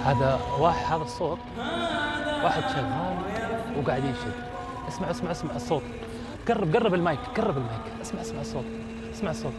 هذا واحد، هذا الصوت واحد شغال وقاعد ينشد. اسمع اسمع اسمع الصوت. قرب المايك، قرب المايك. اسمع اسمع الصوت، اسمع الصوت.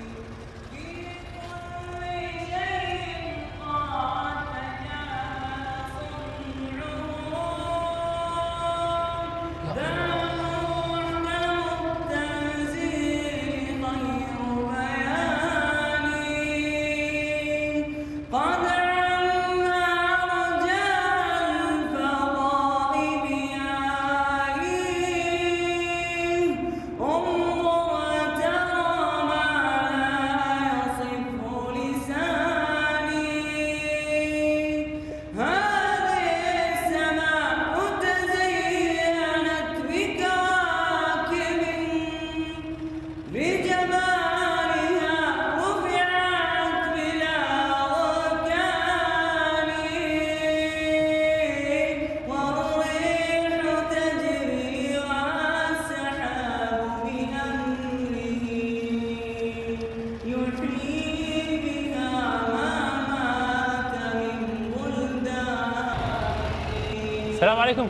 السلام عليكم.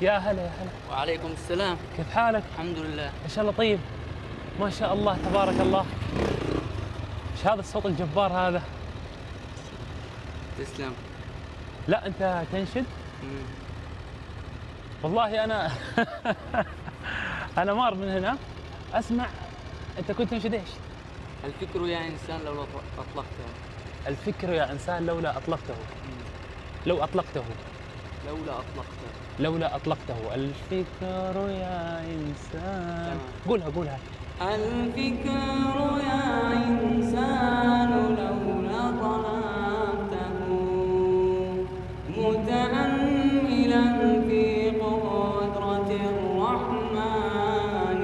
يا هلا يا هلا. وعليكم السلام. كيف حالك؟ الحمد لله. ان شاء الله طيب. ما شاء الله تبارك الله. ايش هذا الصوت الجبار هذا؟ تسلم. لا انت تنشد؟ والله انا انا مار من هنا اسمع. انت كنت تنشد ايش؟ الفكر يا انسان لولا اطلقته. الفكر يا انسان لولا اطلقته. لو اطلقته. لولا اطلقته. لولا أطلقته. الفكر يا إنسان. قولها. الفكر يا إنسان لولا طلبته متأملا في قدرة الرحمن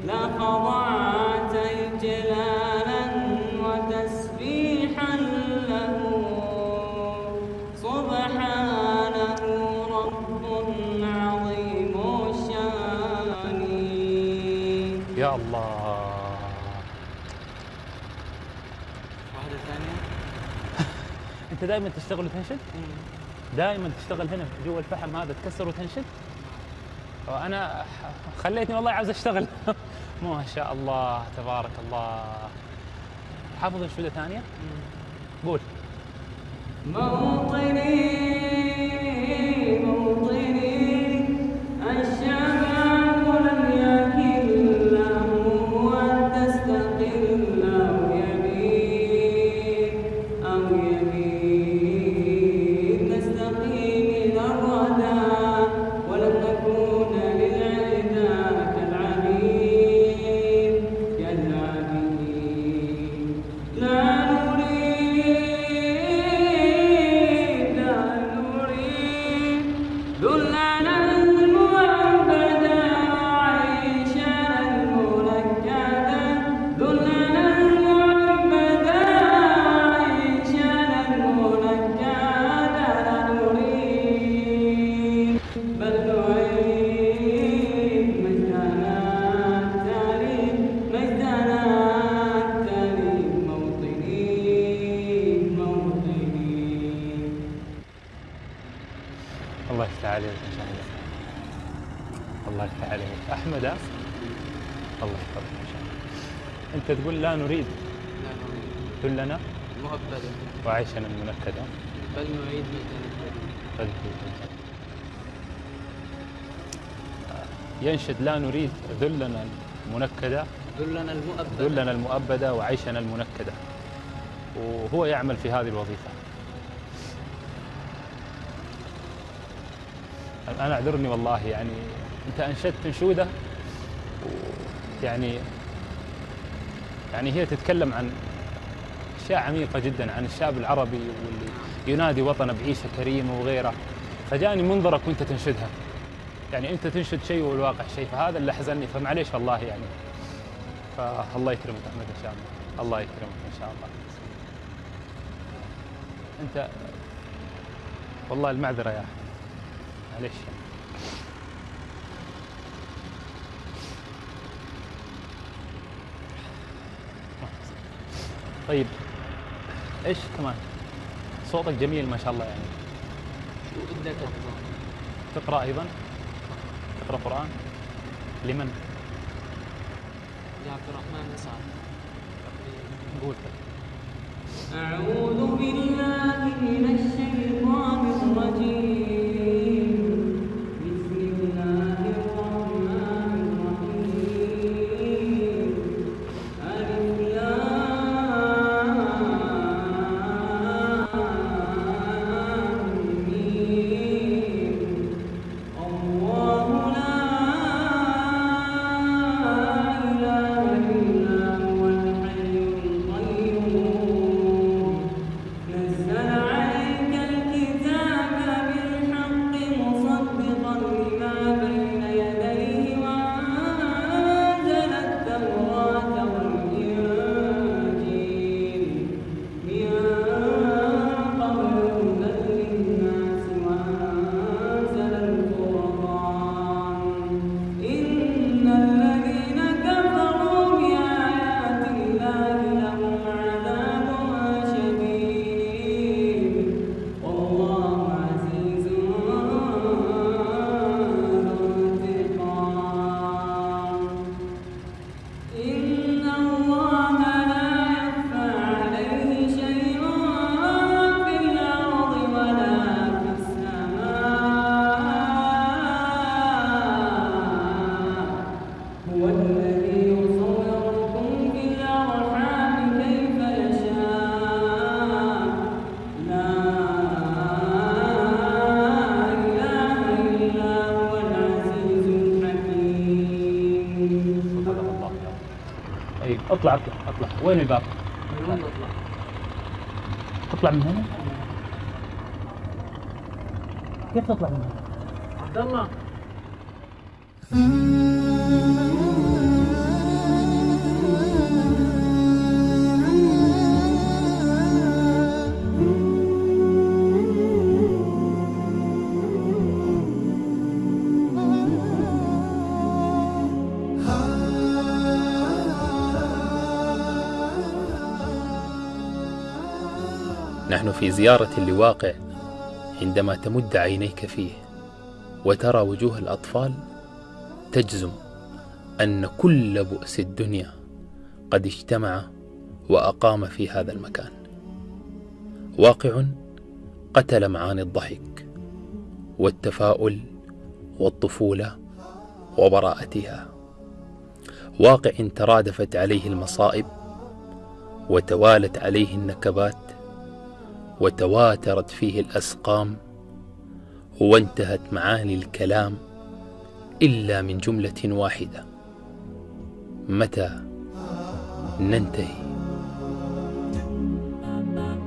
لخضعت إجلالا وتسبيحا له سبحانه رب عظيم الشان. يا الله. واحدة ثانية. أنت دائما تشتغل وتنشد؟ دائما تشتغل هنا جوا الفحم هذا تكسر وتنشد؟ وأنا خليتني والله عاوز أشتغل. ما شاء الله تبارك الله. حافظ انشودة ثانية؟ قول. موطني الشباب لم يكن له أن تستقل أو يمين نستقيم إلى الردى ولن نكون للعدا كالعبيد لا نريد دلنا المعبدا عيشنا المنكدا دلنا المعبدا عيشنا المنكدا لا نريد بل نعيد مجدنا التالي موطني. الله يفتح عليك إن شاء الله. الله يفتح عليك. أحمد الله يحفظك إن شاء الله. أنت تقول لا نريد دلنا مؤبدا وعيشنا المنكدا بل نعيد مجدنا. ينشد لا نريد ذلنا المنكدا ذلنا المؤبدة وعيشنا المنكدة، وهو يعمل في هذه الوظيفة. أنا أعذرني والله، يعني أنت أنشدت انشودة يعني هي تتكلم عن أشياء عميقة جدا عن الشعب العربي واللي ينادي وطنه بعيشة كريمة وغيره، فجاني منظرك وأنت تنشدها. يعني أنت تنشد شيء والواقع شيء، فهذا اللي حزنني، فمعليش والله يعني. فالله يكرمك أحمد إن شاء الله. الله يكرمك إن شاء الله. أنت والله المعذرة يا أخي، معليش. طيب إيش كمان؟ صوتك جميل ما شاء الله يعني. شو بدك تقرأ أيضا؟ تقرأ قرآن؟ لمن؟ لعبد الرحمن سعد. قول. أعوذ بالله من الشيطان الرجيم. بسم الله الرحمن الرحيم. ألف لام ميم. الله لا إله إلا هو الحي القيوم. نزل عليك الكتاب بالحق مصدقا لما بين يديه وأنزل التوراة والإنجيل من قبل هدى للناس وأنزل الفرقان. إن الذين كفروا بآيات الله لهم عذاب شديد والله عزيز ذو انتقام. إن الله لا يخفى عليه شيء في الأرض ولا في السماء. هو الذي يصوركم في الأرحام كيف يشاء. لا إله إلا هو العزيز الحكيم. صدق الله. طيب اطلع اطلع اطلع. وين الباب؟ من وين نطلع؟ تطلع من هنا؟ كيف تطلع من هنا؟ عبد الله. نحن في زيارة لواقع عندما تمد عينيك فيه وترى وجوه الأطفال تجزم أن كل بؤس الدنيا قد اجتمع وأقام في هذا المكان. واقع قتل معاني الضحك والتفاؤل والطفولة وبراءتها. واقع ترادفت عليه المصائب وتوالت عليه النكبات وتواترت فيه الأسقام وانتهت معاني الكلام إلا من جملة واحدة: متى ننتهي؟